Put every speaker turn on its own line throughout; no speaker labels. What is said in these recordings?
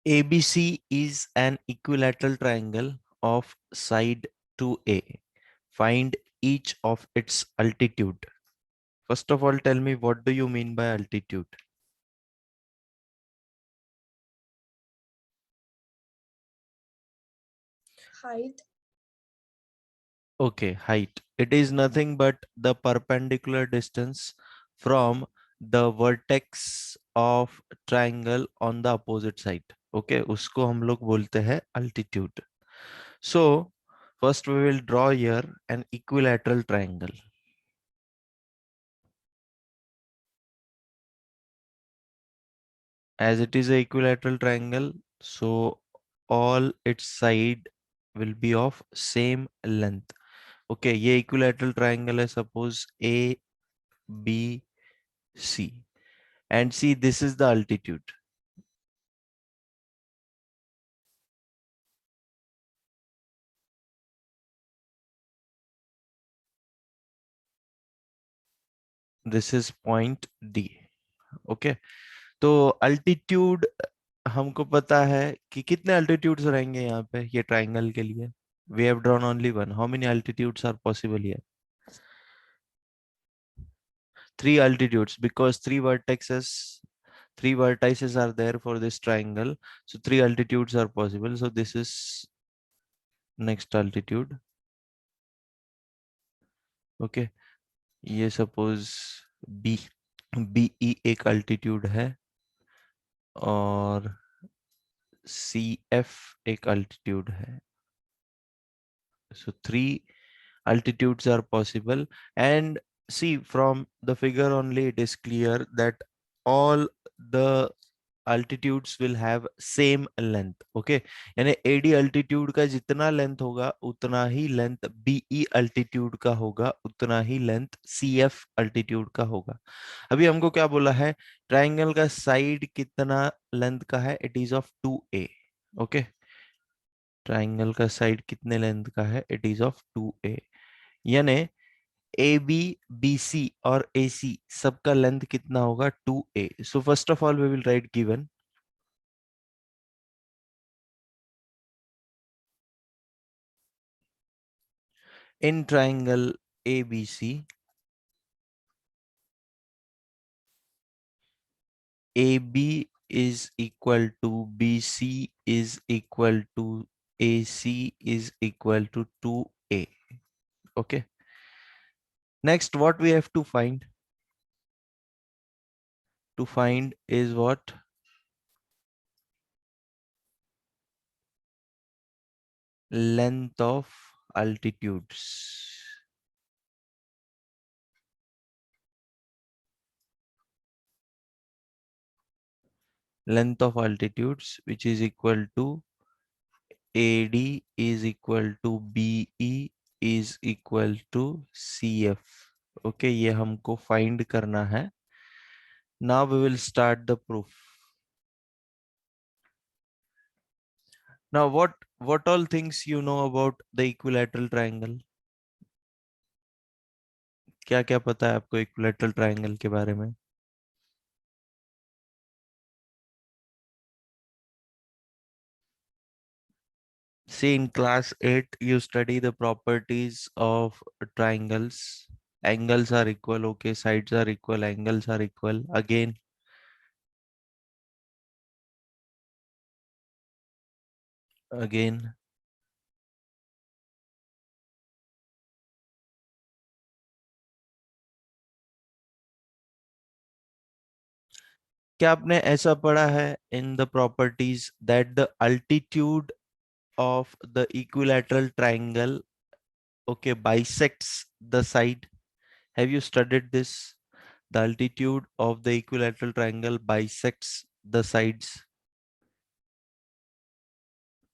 ABC is an equilateral triangle of side 2A. Find each of its altitude. First of all, tell me, what do you mean by altitude?
Height.
Okay, height. It is nothing but the perpendicular distance from the vertex of triangle on the opposite side. Okay, उसको हम लोग बोलते हैं altitude. So, first we will draw here an equilateral triangle. As it is a equilateral triangle, so all its side will be of same length. Okay, ये equilateral triangle है, suppose A, B, C, and see, this is the altitude. This is point D. Okay, तो altitude हमको पता है कि कितने altitudes रहेंगे यहाँ पे ये triangle के लिए. We have drawn only one. How many altitudes are possible here? Three altitudes, because three vertices are there for this triangle, so three altitudes are possible. So this is next altitude. Okay, ये suppose B, BE एक altitude है और CF एक altitude है. So three altitudes are possible, and see, from the figure only it is clear that all the altitudes will have same length. Okay, यानी AD altitude का जितना length होगा उतना ही लेंथ BE altitude का होगा, उतना ही लेंथ CF altitude का होगा. अभी हमको क्या बोला है, ट्राइंगल का साइड कितना लेंथ का है, it is of 2A. Okay, triangle का साइड कितने लेंथ का है, इट इज ऑफ 2A. यानी ए बी बी सी और ए सी सबका लेंथ कितना होगा, 2A. So first of all we will write given. In triangle ABC, AB is equal to BC is equal to AC is equal to 2A. Okay. Next, what we have to find? To find is what? Length of altitudes. Length of altitudes, which is equal to AD is equal to BE is equal to CF. Okay, ये हमको find करना है. Now we will start the proof. Now what all things you know about the equilateral triangle? क्या क्या पता है आपको equilateral triangle के बारे में? See, in class 8 you study the properties of triangles. Angles are equal, okay, sides are equal, angles are equal. Again, क्या आपने ऐसा पढ़ा है in the properties that the altitude of the equilateral triangle, okay, bisects the side? Have you studied this? The altitude of the equilateral triangle bisects the sides.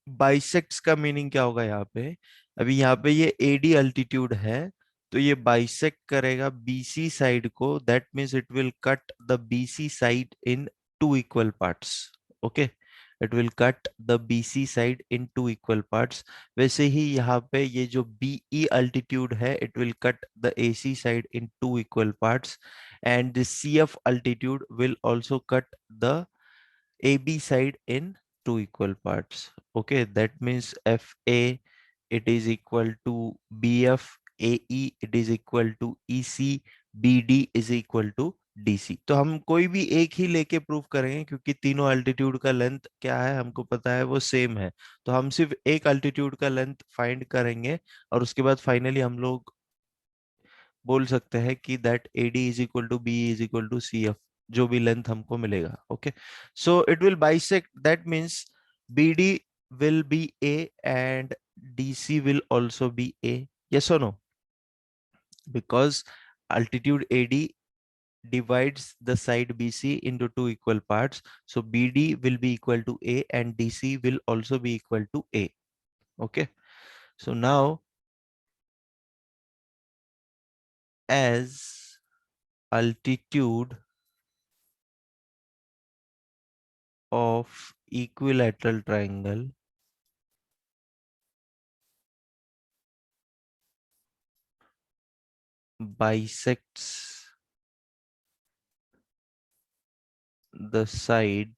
Bisects का meaning क्या होगा यहाँ पे? अभी यहाँ पे ये AD अल्टीट्यूड है, तो ये बाइसेक्ट करेगा BC साइड को. That means it will cut the BC side in two equal parts. Okay, it will cut the BC side in two equal parts. वैसे ही यहाँ पे ये जो BE अल्टीट्यूड है, it will cut the AC side in two equal parts, and the CF altitude will also cut the AB side in two equal parts. Okay, that means FA, it is equal to BF, AE it is equal to EC, BD is equal to DC. तो हम कोई भी एक ही लेके prove करेंगे क्योंकि तीनों altitude का लेंथ क्या है हमको पता है, वो सेम है। तो हम सिर्फ एक अल्टीट्यूड का लेंथ फाइंड करेंगे और उसके बाद फाइनली हम लोग बोल सकते हैं कि that AD is equal to B is equal to CF, जो भी लेंथ हमको मिलेगा। Okay, so it will bisect, that means BD will be A and DC will also be A. Yes or no? Because altitude AD divides the side BC into two equal parts. So BD will be equal to A and DC will also be equal to A. Okay. So now as altitude of equilateral triangle bisects the side,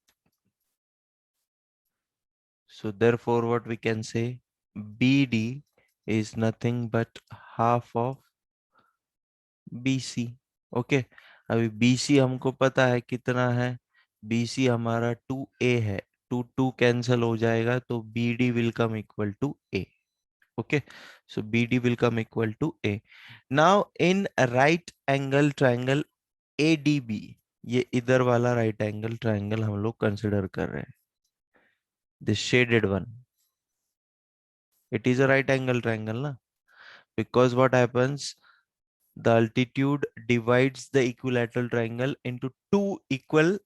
so therefore what we can say, BD is nothing but half of BC. Okay, अभी BC हमको पता है कितना है, BC हमारा 2A है, 2 cancel हो जाएगा तो BD will come equal to A. Okay, so BD will come equal to A. Now in a right angle triangle ADB, ये इधर वाला राइट एंगल ट्राइंगल हम लोग कंसिडर कर रहे हैं, this shaded one, it is a right angle triangle ना, because what happens, the altitude divides the equilateral triangle into two equal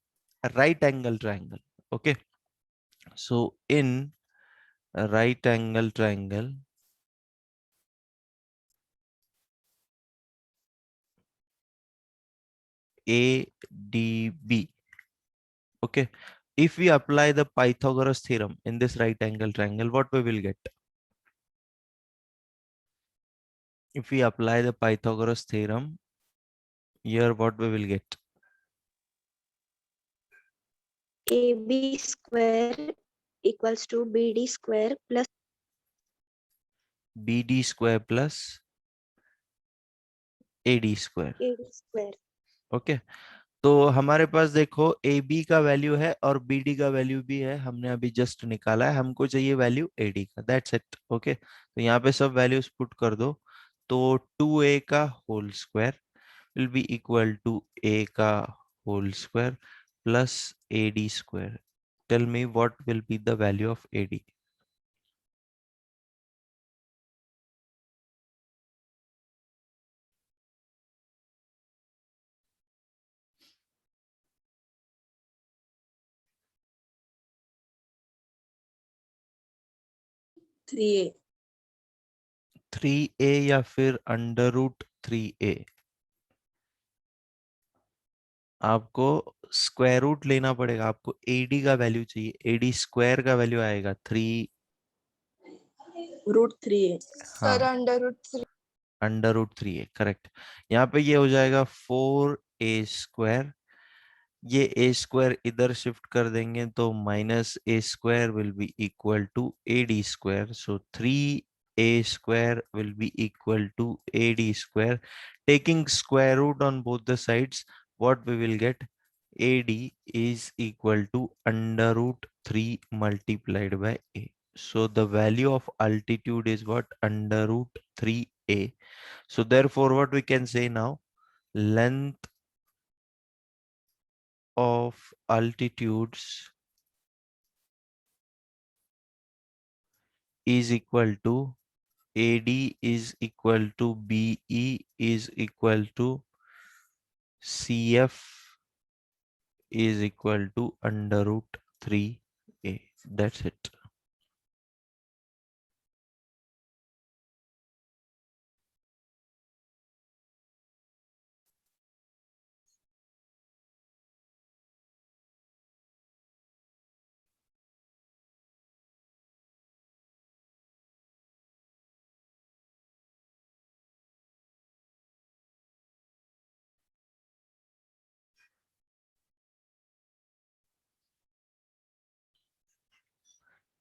right angle triangle. Okay, so in a right angle triangle ADB, okay, if we apply the Pythagoras theorem in this right angle triangle, what we will get? If we apply the Pythagoras theorem here, what we will get?
AB square equals to BD square plus
BD square plus AD square.
AD square.
Okay, तो हमारे पास देखो AB का value है और BD का value भी है, हमने अभी जस्ट निकाला है, हमको चाहिए वैल्यू AD का, दैट्स इट। ओके, तो यहाँ पे सब वैल्यूज पुट कर दो, तो 2A का whole square will be equal to A का whole square plus AD square. Tell me what will be the value of AD?
Three A
3A या फिर अंडर रूट 3A? आपको स्क्वायर रूट लेना पड़ेगा, आपको AD का value चाहिए, AD square का वैल्यू आएगा 3।
√3 ए
सर
हाँ,
√3।
Under root 3A correct. यहाँ पे ये हो जाएगा 4A स्क्वायर, ये A स्क्वायर इधर शिफ्ट कर देंगे तो minus A square will be equal to AD square, so 3A square will be equal to AD square. Taking square root on both the sides, what we will get, AD is equal to under root 3 multiplied by A. So the value of altitude is what? Under root 3A. So therefore what we can say now, length of altitudes is equal to AD is equal to BE is equal to CF is equal to under root 3A. That's it.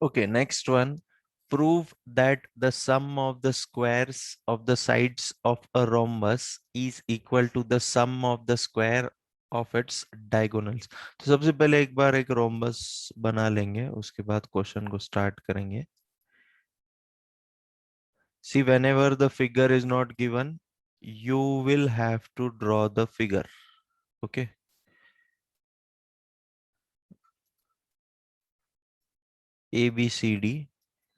Okay, next one. Prove that the sum of the squares of the sides of a rhombus is equal to the sum of the square of its diagonals. तो सबसे पहले एक बार एक rhombus बना लेंगे, उसके बाद question को स्टार्ट करेंगे. See, whenever the figure is not given, you will have to draw the figure. Okay. A, B, C, D.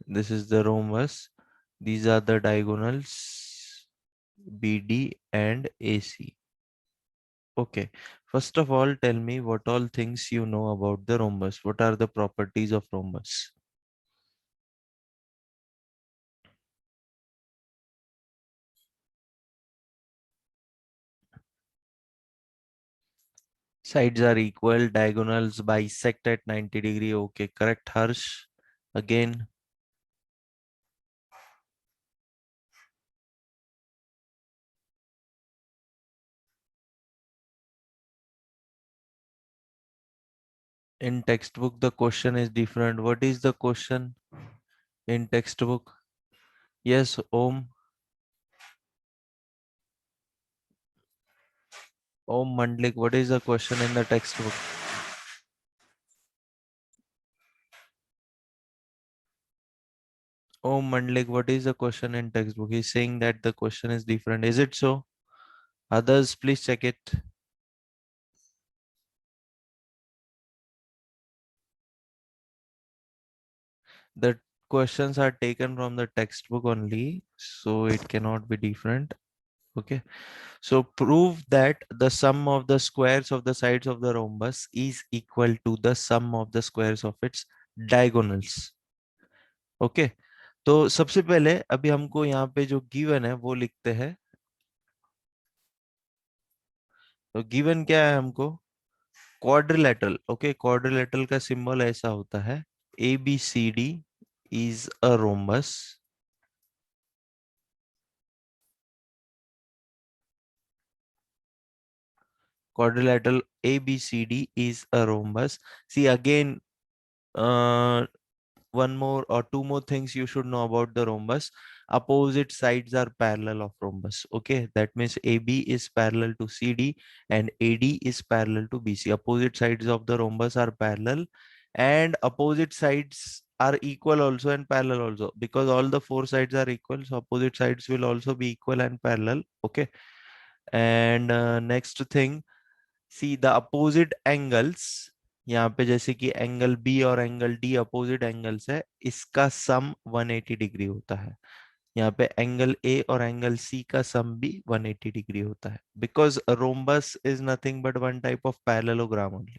This is the rhombus. These are the diagonals BD and AC. Okay. First of all, tell me what all things you know about the rhombus. What are the properties of rhombus? Sides are equal, diagonals bisect at 90 degree. Okay, correct, Harsh. Again, in textbook, the question is different. What is the question in textbook? Yes, Om. Om Mandlik, what is the question in the textbook? Om Mandlik, what is the question in textbook? He's saying that the question is different. Is it so? Others, please check it. The questions are taken from the textbook only, so it cannot be different. Okay. So prove that the sum of the squares of the sides of the rhombus is equal to the sum of the squares of its diagonals. Okay. तो सबसे पहले अभी हमको यहाँ पे जो given है वो लिखते हैं. तो गिवन क्या है हमको? क्वाड्रिलेटरल. ओके, क्वाड्रिलेटरल का सिंबल ऐसा होता है. A B C D is a rhombus. Quadrilateral ABCD is a rhombus. See again, one more or two more things you should know about the rhombus. Opposite sides are parallel of rhombus. Okay, that means AB is parallel to CD and AD is parallel to BC. Opposite sides of the rhombus are parallel, and opposite sides are equal also and parallel also, because all the four sides are equal, so opposite sides will also be equal and parallel. Okay, and next thing, see the opposite angles. यहाँ पे जैसे कि angle B और angle D opposite angles है, इसका सम 180 degree होता है. यहाँ पे एंगल ए और एंगल सी का सम भी 180 डिग्री होता है, because rhombus is nothing but one type of parallelogram only.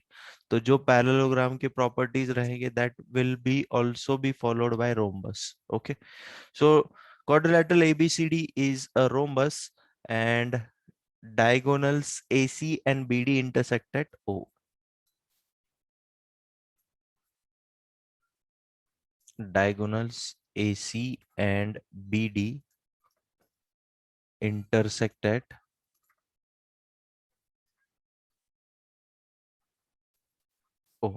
तो जो पैरेललोग्राम की प्रॉपर्टीज रहेंगे that will be also be followed by rhombus. Okay, so quadrilateral ABCD is a rhombus and diagonals AC and BD intersect at O. Diagonals AC and BD intersect at O.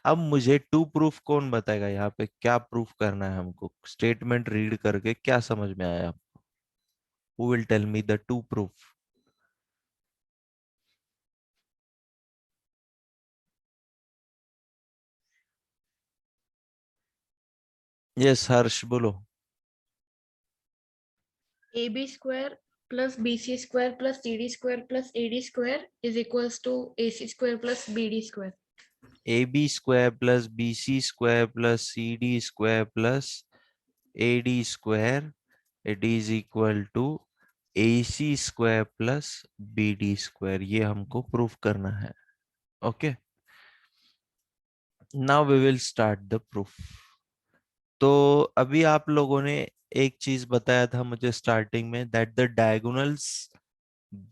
अब मुझे to proof कौन बताएगा? यहाँ पे क्या proof करना है हमको? स्टेटमेंट रीड करके क्या समझ में आया? Who will tell me the two proof? Yes, हर्ष बोलो.
AB square plus BC square plus CD square plus AD square is equals to AC square plus BD square.
AB square plus BC square plus CD square plus AD square, it is equal to AC square plus BD square. ये हमको proof करना है. Okay, now we will start the proof. तो अभी आप लोगों ने एक चीज बताया था मुझे स्टार्टिंग में, that the diagonals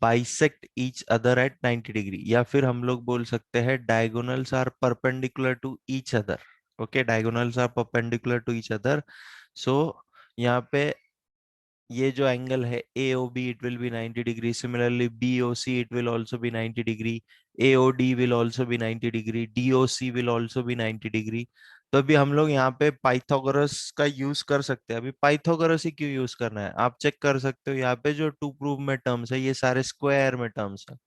bisect each other at 90 degree, या फिर हम लोग बोल सकते हैं diagonals are perpendicular to each other. Okay, diagonals are perpendicular to each other. So यहाँ पे ये जो एंगल है AOB, it will be 90 degree. Similarly, BOC, it will also be 90 degree. AOD will also be 90 degree. DOC will also be 90 degree. तो अभी हम लोग यहाँ पे पाइथागोरस का यूज कर सकते हैं. अभी पाइथागोरस ही क्यों यूज करना है, आप चेक कर सकते हो यहाँ पे जो टू प्रूव में टर्म्स है ये सारे स्क्वायर में टर्म्स है.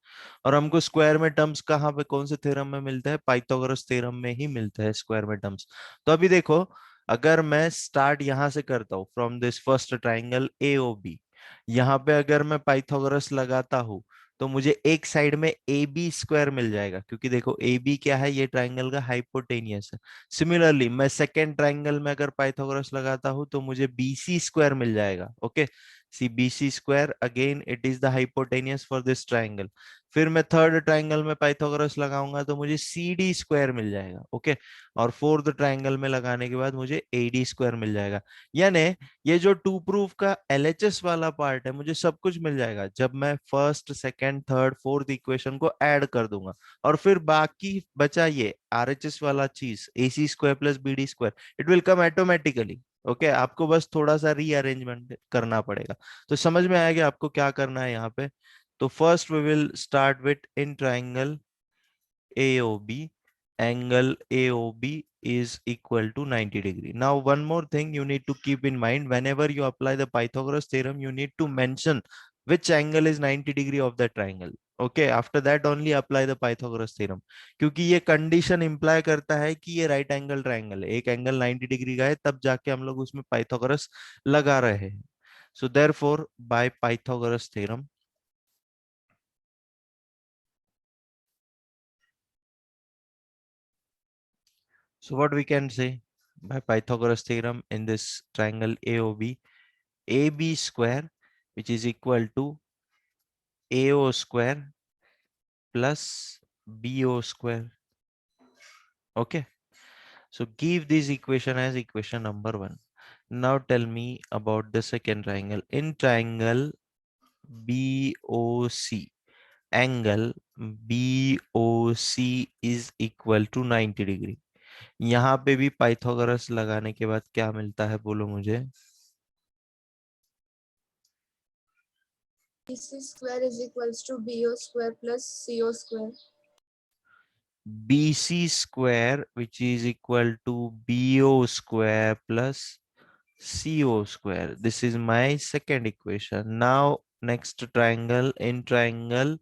और हमको स्क्वायर में टर्म्स कहाँ पे, कौन से थ्योरम में मिलता है, पाइथागोरस थ्योरम में ही मिलता है स्क्वायर में टर्म्स. तो अभी देखो, अगर मैं स्टार्ट यहां से करता हूं from this first triangle AOB, यहाँ पे अगर मैं पाइथागोरस लगाता हूं तो मुझे एक साइड में AB स्क्वायर मिल जाएगा, क्योंकि देखो AB क्या है, ये ट्राइंगल का हाइपोटेनियस है. सिमिलरली मैं सेकेंड ट्राइंगल में अगर पाइथागोरस लगाता हूं तो मुझे BC स्क्वायर मिल जाएगा. Okay, see BC square, again it is the hypotenuse for this triangle. फिर मैं थर्ड ट्राइंगल में पाइथागोरस लगाऊंगा तो मुझे CD स्क्वायर मिल जाएगा. ओके, और फोर्थ ट्राइंगल में लगाने के बाद मुझे AD स्क्वायर मिल जाएगा. यानी ये जो टू प्रूफ का LHS वाला पार्ट है, मुझे सब कुछ मिल जाएगा जब मैं first second third fourth equation को ऐड कर दूंगा. और फिर बाकी बचा ये RHS वाला चीज, AC square plus BD square, it will come automatically. Okay, आपको बस थोड़ा सा रीअरेंजमेंट करना पड़ेगा. तो समझ में आएगा आपको क्या करना है यहाँ पे. तो first we will start with in triangle AOB, angle AOB is equal to 90 degree. Now one more thing you need to keep in mind, whenever you apply the Pythagoras theorem you need to mention which angle is 90 degree of that triangle. Okay, after that only apply the Pythagoras theorem. क्योंकि ये condition imply करता है कि ये right angle triangle है, एक angle 90 degree का है, तब जाके हम लोग उसमें पाइथागोरस लगा रहे हैं. So therefore by Pythagoras theorem, so what we can say by Pythagoras theorem in this triangle AOB, AB square, which is equal to AO square plus BO square. Okay, so give this equation as equation number 1. Now tell me about the second triangle. In triangle BOC, angle BOC is equal to 90 degree. यहाँ पे भी Pythagoras लगाने के बाद क्या मिलता है, बोलो मुझे.
BC square is equals to BO square plus CO square.
BC square, which is equal to BO square plus CO square. This is my second equation. Now next triangle, in triangle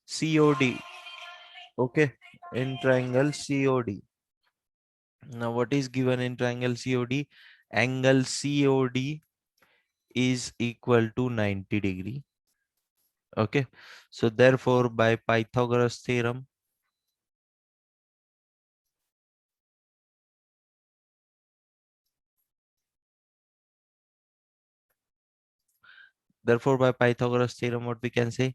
COD. Okay, in triangle COD. Now what is given in triangle COD? Angle COD is equal to 90 degree. Okay, so therefore by Pythagoras theorem, what we can say,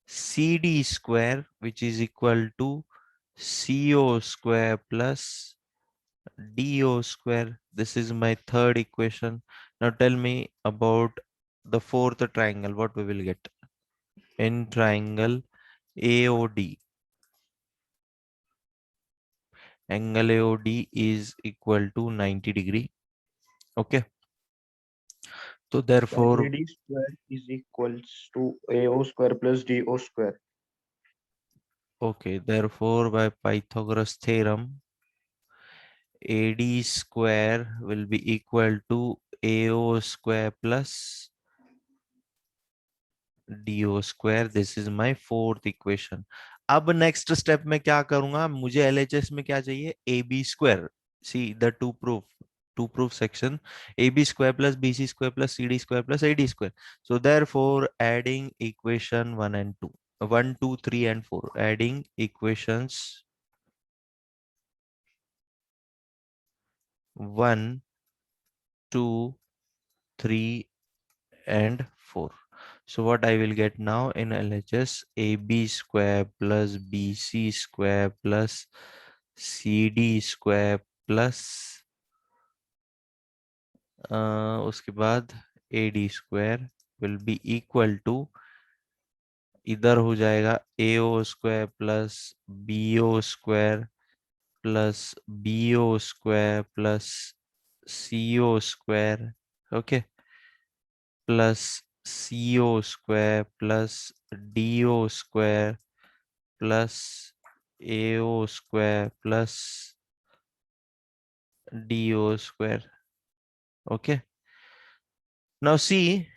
CD square, which is equal to CO square plus DO square. This is my third equation. Now tell me about the fourth triangle, what we will get. In triangle AOD, angle AOD is equal to 90 degree. Okay, so therefore,
AD square is equals to AO square plus DO square.
okay, therefore by Pythagoras theorem, AD square will be equal to AO square plus DO square. This is my fourth equation. अब next step में क्या करूंगा, मुझे LHS में क्या चाहिए, AB square. See the two proof section, AB square plus BC square plus CD square plus AD square. So therefore adding equation 1 and 2, 1, 2, 3 and 4, adding equations 1, 2, 3 and 4. So what I will get now in LHS, AB square plus BC square plus CD square plus उसके बाद AD square will be equal to, इधर हो जाएगा AO square plus BO square plus BO square plus CO square. Okay, plus CO square plus DO square plus AO square plus DO square. Okay. Now see,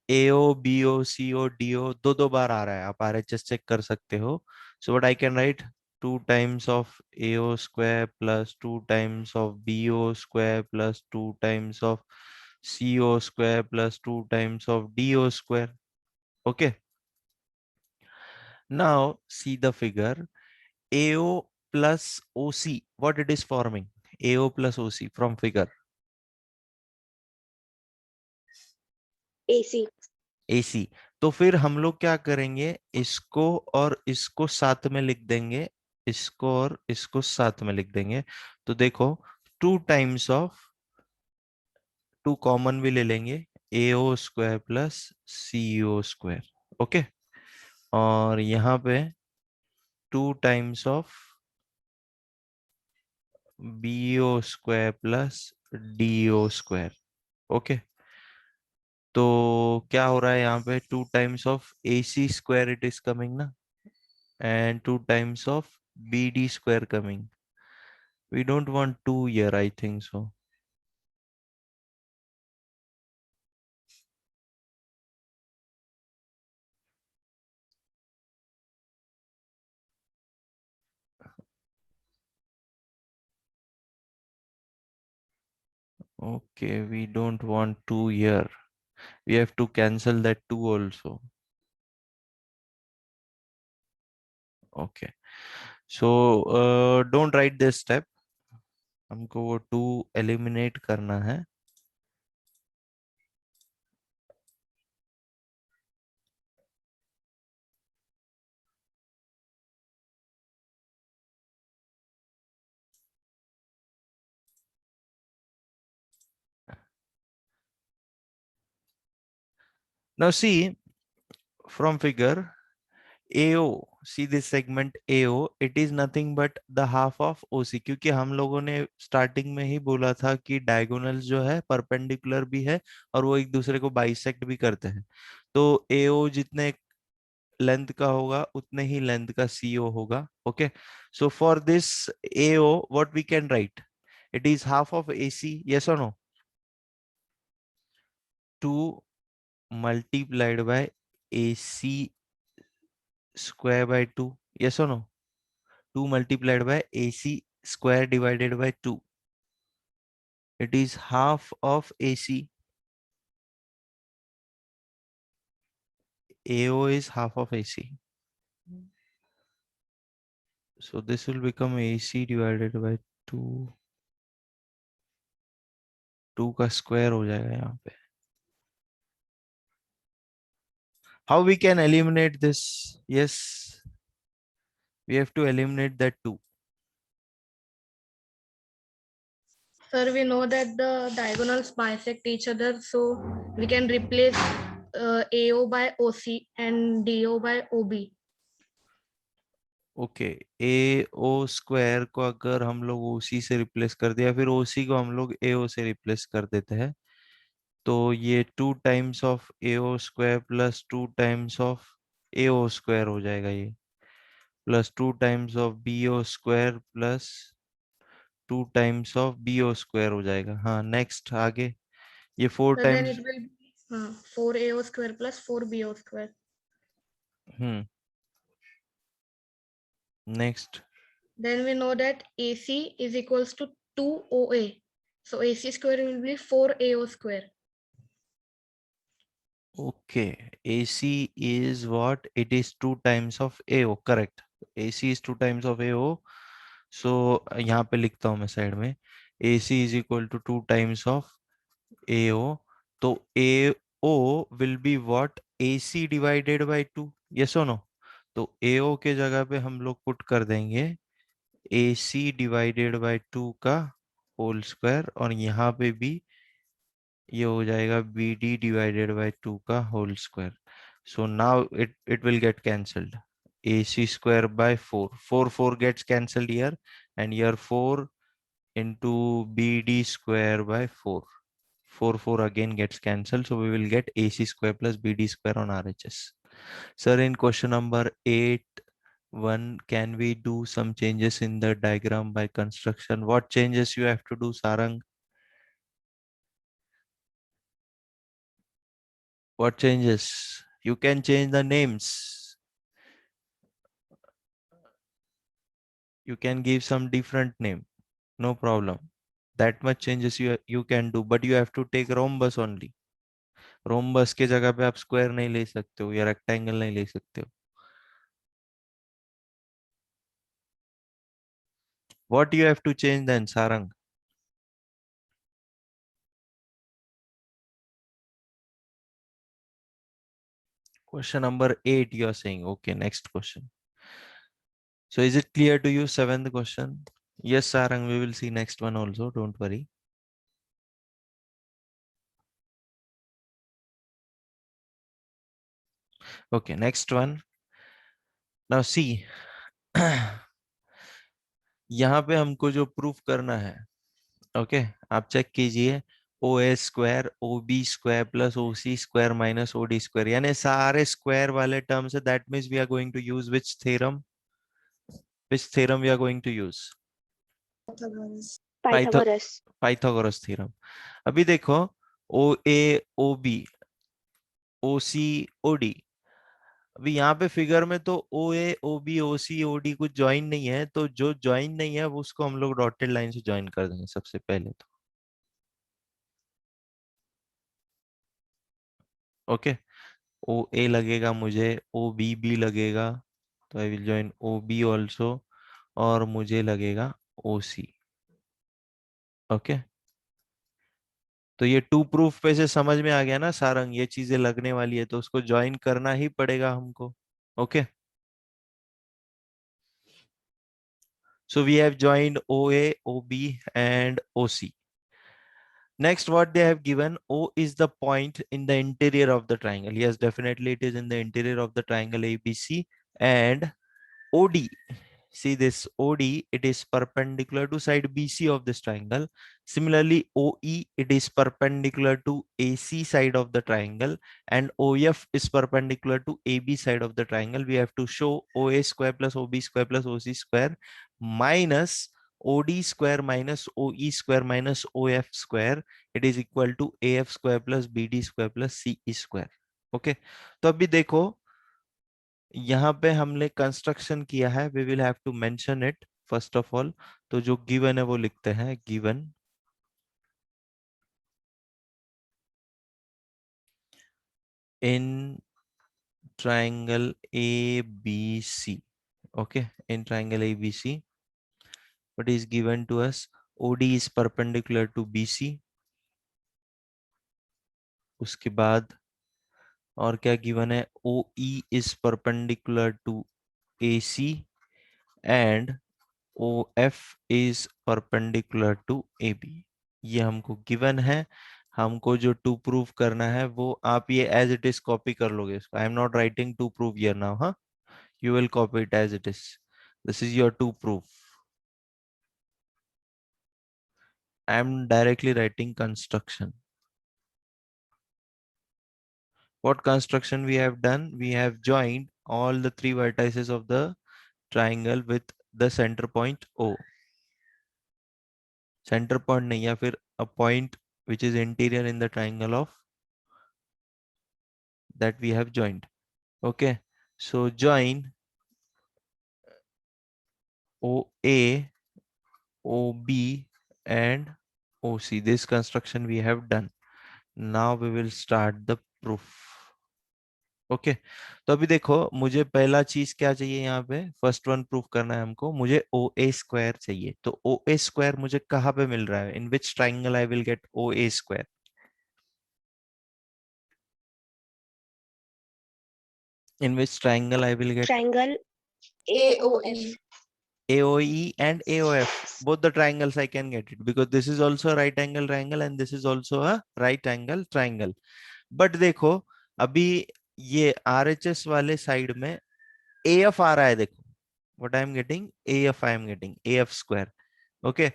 AO, BO, CO, DO दो बार आ रहा है, आप RHS check कर सकते हो. So what I can write, 2 times of AO square plus 2 times of BO square plus 2 times of CO square plus 2 times of DO square. Okay. Now see the figure. AO plus OC, what it is forming? AO plus OC from figure.
AC.
AC. तो फिर हम लोग क्या करेंगे, इसको और इसको साथ में लिख देंगे, इसको और इसको साथ में लिख देंगे. तो देखो, 2 टाइम्स ऑफ, 2 कॉमन भी ले लेंगे, AO square plus CO square. Okay. और यहाँ पे 2 times of BO square plus DO square. Okay. तो क्या हो रहा है यहाँ पे, 2 times of AC square it is coming ना, and 2 times of BD square coming. We don't want 2 here, I think so. Okay, we don't want 2 here. We have to cancel that 2 also. Okay. So don't write this step. हमको वो 2 eliminate करना है. Now see, from figure, AO, see this segment AO, it is nothing but the half of OC, क्योंकि हम लोगों ने starting में ही बोला था कि डायगोनल्स जो है परपेंडिकुलर भी है और वो एक दूसरे को बाइसेक्ट भी करते हैं. तो AO जितने लेंथ का होगा उतने ही लेंथ का CO होगा. ओके. So for this AO what we can write, it is half of AC, yes or no? 2 multiplied by AC square by 2, yes or no? 2 multiplied by AC square divided by 2, it is half of AC. AO is half of AC, so this will become AC divided by 2. 2 का square हो जाएगा यहाँ पे. How we can eliminate this? Yes, we have to eliminate that 2.
Sir, we know that the diagonals bisect each other, so we can replace AO by OC and DO by OB.
Okay. AO square को अगर हम लोग OC से replace कर दिया, फिर OC को हम लोग AO से रिप्लेस कर देते हैं, तो ये 2 times of AO square plus 2 times of AO square हो जाएगा ये, plus 2 times of BO square plus 2 times of BO square हो जाएगा. हाँ, नेक्स्ट आगे ये 4
So then
times.
it will be 4AO square plus 4BO square.
Next.
Then we know that AC is equals to 2OA. So AC square will be 4AO square.
Okay, AC is what? It is 2 times of AO, correct? AC is 2 times of AO. So यहाँ पे लिखता हूँ मैं side में, AC is equal to 2 times of AO. तो AO will be what? AC divided by 2, yes or no? तो AO के जगह पे हम लोग पुट कर देंगे AC divided by 2 का होल स्क्वायर, और यहाँ पे भी ये हो जाएगा BD divided by 2 का whole square. So now it will get cancelled. AC square by 4. 4 gets cancelled here, and here 4 into BD square by 4. 4 again gets cancelled, so we will get AC square plus BD square on RHS. Sir, in question number 8.1, can we do some changes in the diagram by construction? What changes you have to do, Sarang? What changes? You can change the names. You can give some different name. No problem. That much changes you can do, but you have to take rhombus only. Rhombus के जगह पे आप square नहीं ले सकते हो या rectangle नहीं ले सकते हो. What you have to change then, Sarang? Question number 8 you are saying. Okay, next question. So is it clear to you, 7th question? Yes, Sarang, we will see next one also. Don't worry. Okay, next one. Now see, यहाँ पे हमको जो proof करना है, okay, आप check कीजिए, O A square O B square plus O C square minus O D square, यानी सारे स्क्वायर वाले टर्म्स है. That means we are going to use which theorem? Which theorem we are going to use?
Pythagoras.
Pythagoras theorem. अभी देखो, ओ ए O B O सी O D, अभी यहाँ पे figure में तो ओ ए ओ बी ओ सी ओ डी कुछ join नहीं है, तो जो ज्वाइन नहीं है वो उसको हम लोग डॉटेड लाइन से ज्वाइन कर देंगे सबसे पहले तो. ओके, ओ ए लगेगा मुझे, ओ बी भी लगेगा, तो I will join O B also, और मुझे लगेगा ओ सी. ओके, तो ये टू प्रूफ पे से समझ में आ गया ना सारंग, ये चीजें लगने वाली है तो उसको ज्वाइन करना ही पड़ेगा हमको. Okay, so we have joined OA, OB and OC. Next, what they have given, O is the point in the interior of the triangle. Yes, definitely it is in the interior of the triangle ABC. And OD, see this OD, it is perpendicular to side BC of this triangle. Similarly, OE, it is perpendicular to AC side of the triangle, and OF is perpendicular to AB side of the triangle. We have to show OA square plus OB square plus OC square minus OD square minus OE square minus OF square, it is equal to AF square plus BD square plus CE square. Okay, तो अभी देखो यहाँ पे हमने construction किया है, we will have to mention it first of all. तो जो गिवन है वो लिखते हैं, given in triangle ABC. Okay, in triangle ABC, what is given to us? OD is perpendicular to BC. उसके बाद और क्या गिवन है? OE is perpendicular to AC and OF is perpendicular to AB. ये हमको गिवन है. हमको जो टू प्रूव करना है वो आप ये एज इट इज कॉपी कर लोगे इसको. I am not writing to prove here now. हाँ, you will copy it as it is. This is your to proof. I am directly writing construction. What construction we have done? We have joined all the three vertices of the triangle with the center point O. Center point नहीं, या फिर a point which is interior in the triangle of that we have joined. Okay, so join OA, OB and OC. This construction we have done. Now we will start the proof. Okay, तो अभी देखो, मुझे पहला चीज क्या चाहिए यहाँ पे? फर्स्ट वन प्रूफ करना है हमको. मुझे ओ ए स्क्वायर चाहिए. तो ओ ए स्क्वायर मुझे कहाँ पे मिल रहा है? In which triangle I will get O A square? In which triangle I will get?
Triangle AOF.
AOE and AOF, both the triangles I can get it, because this is also a right angle triangle and this is also a right angle triangle. But देखो, अभी ये RHS वाले side में AF आ रहा है. देखो, what I am getting, AF I am getting AF square. Okay,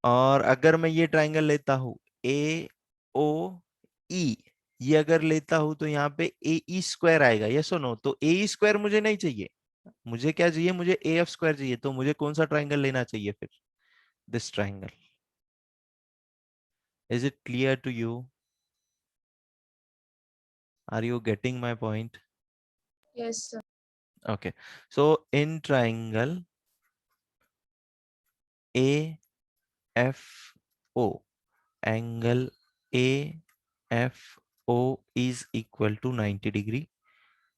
और अगर मैं ये ट्राइंगल लेता हूँ ओ ई, ये अगर लेता हूं तो यहाँ पे ए ई स्क्वायर आएगा, यस और नो? तो ए ई स्क्वायर मुझे नहीं चाहिए, मुझे क्या चाहिए, मुझे ए एफ स्क्वायर चाहिए। तो मुझे कौन सा ट्राइंगल लेना चाहिए फिर? This triangle. Is it clear to you? Are you getting my point?
Yes, sir.
Okay, so in triangle AFO, angle AFO is equal to 90 degree.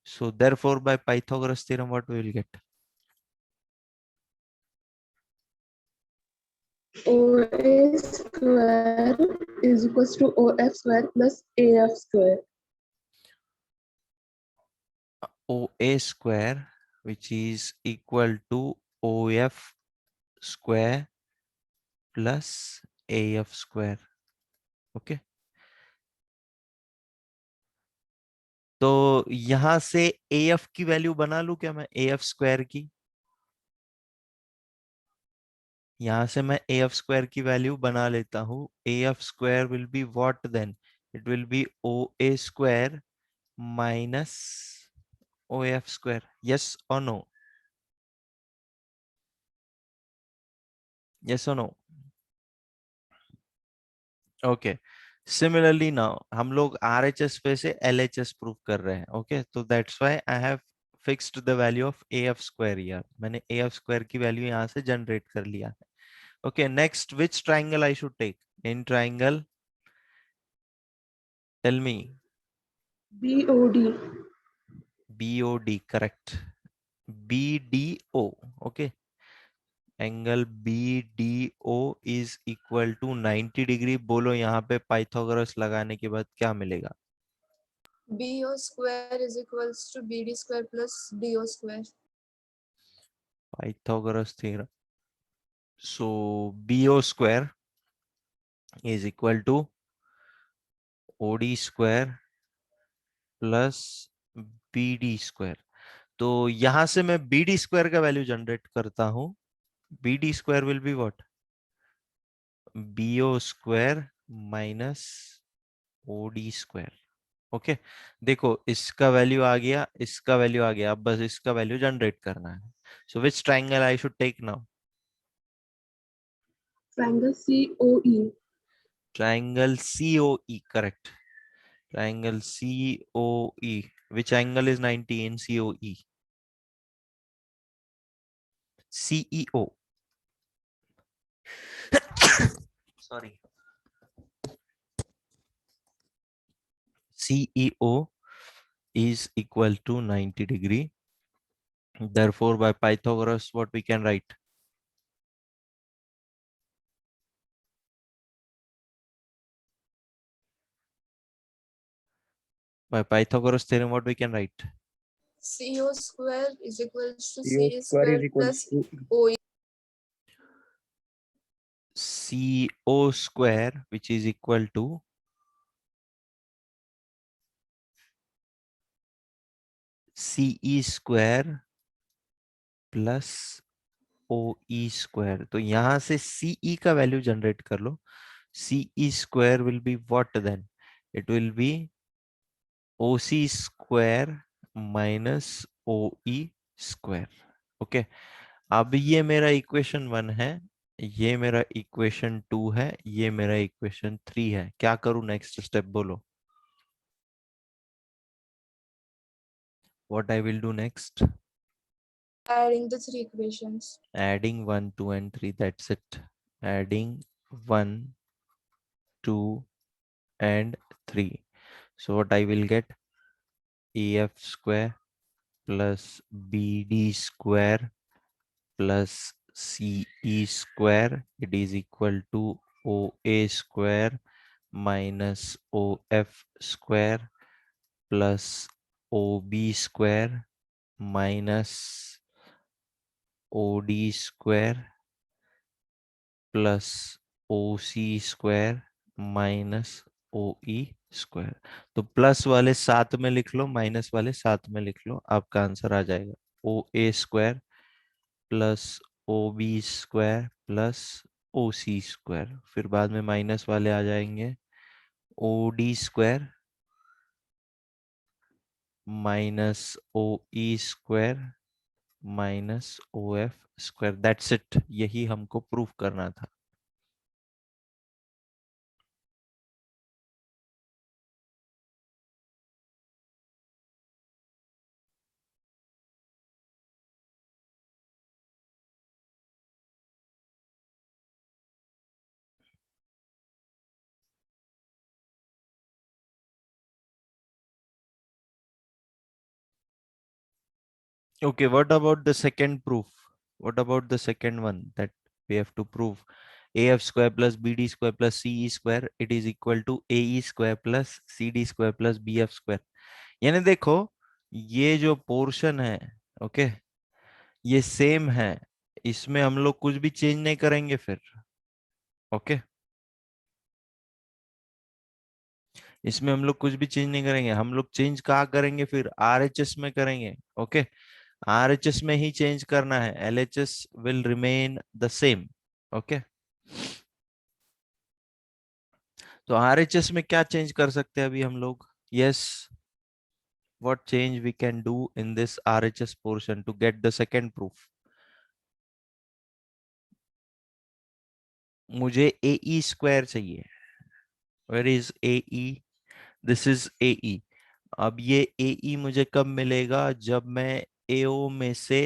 So therefore by Pythagoras theorem what we will get?
OA square is equals to OF square plus AF square.
OA square, which is equal to OF square plus AF square. Okay, तो यहां से AF की value बना लूं क्या मैं, AF square की? यहां से मैं AF स्क्वायर की वैल्यू बना लेता हूं। AF square will be what then? It will be OA square minus OF square, yes or no? Yes or no? Okay, similarly now हम लोग RHS पे से LHS प्रूव कर रहे हैं। ओके, तो that's why I have fixed the value of AF square here. मैंने AF square की वैल्यू यहां से जनरेट कर लिया है। Okay, next which triangle I should take? In triangle, tell me.
BOD.
BOD, correct. BDO, okay. Angle BDO is equal to 90 degree. बोलो यहाँ पे पाइथागोरस लगाने के बाद क्या मिलेगा?
BO square is equals to BD square plus DO square.
Pythagoras theorem. So BO square is equal to OD square plus BD square। तो यहां से मैं BD square का वैल्यू जनरेट करता हूं। BD square will be what? BO square minus OD square। Okay, देखो इसका value आ गया, इसका वैल्यू आ गया, अब बस इसका वैल्यू जनरेट करना है। So which triangle I should take now?
Triangle COE.
Triangle COE, correct. Triangle COE, which angle is 90 in COE? CEO, sorry, CEO is equal to 90 degree. Therefore by Pythagoras what we can write? By Pythagoras theorem what we can write?
CO square is equals to
CO
CA
square
square
is equal
plus
to
OE.
CO square, which is equal to CE square plus OE square. तो यहां से CE का value generate कर लो। CE square will be what then? It will be OC square minus OE square. Okay, अब ये मेरा equation 1 है, ये मेरा इक्वेशन 2 है, ये मेरा इक्वेशन 3 है। क्या करूं नेक्स्ट स्टेप बोलो? What I will do next?
Adding the three equations.
Adding 1, 2 and 3, that's it. Adding 1, 2 and 3. So what I will get? AF square plus BD square plus CE square, it is equal to OA square minus OF square plus OB square minus OD square plus OC square minus OE square. तो plus वाले साथ में लिख लो, minus वाले साथ में लिख लो, आपका आंसर आ जाएगा OA square plus OB square plus OC square. फिर बाद में माइनस वाले आ जाएंगे, OD square minus OE square minus OF square. That's it. यही हमको प्रूफ करना था. Okay, what about the second proof? What about the second one that we have to prove? AF square plus BD square plus CE square, it is equal to AE square plus CD square plus BF square. यानी देखो, ये जो portion है, okay, ये same है. इसमें हम लोग कुछ भी चेंज नहीं करेंगे फिर. ओके, इसमें हम लोग कुछ भी चेंज नहीं करेंगे. हम लोग चेंज कहाँ करेंगे फिर? RHS में करेंगे. ओके, RHS में ही चेंज करना है. LHS will remain the same. Okay, तो RHS में क्या चेंज कर सकते हैं अभी हम लोग? Yes, what change we can do in this RHS portion to get the second proof? मुझे AE square चाहिए. Where is AE? This is AE. अब ये AE मुझे कब मिलेगा? जब मैं AO में से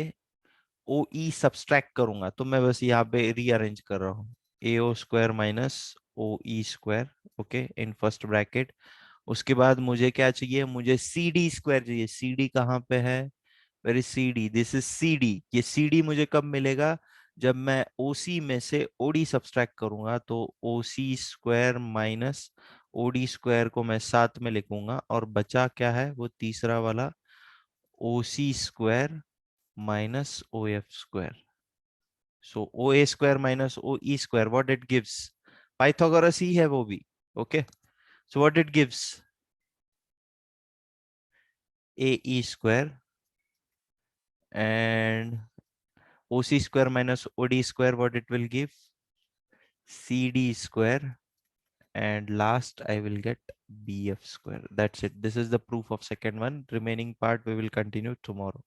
OE सब्सट्रैक्ट करूंगा. तो मैं बस यहाँ पे रीअरेंज कर रहा हूँ. AO square minus OE square, okay, in first bracket. उसके बाद मुझे क्या चाहिए? मुझे CD स्क्वायर चाहिए. CD कहाँ पे है? Where is CD? This is CD. ये CD मुझे कब मिलेगा? जब मैं OC में से OD सब्सट्रैक्ट करूंगा. तो OC square minus OD square को मैं साथ में लिखूंगा, और बचा क्या है? वो तीसरा वाला OC square minus OF square. So OA square minus OE square, what it gives? Pythagoras ही है वो भी. Okay. So what it gives? AE square and OC square minus OD square, what it will give? CD square, and last I will get BF square. That's it. This is the proof of second one. Remaining part we will continue tomorrow.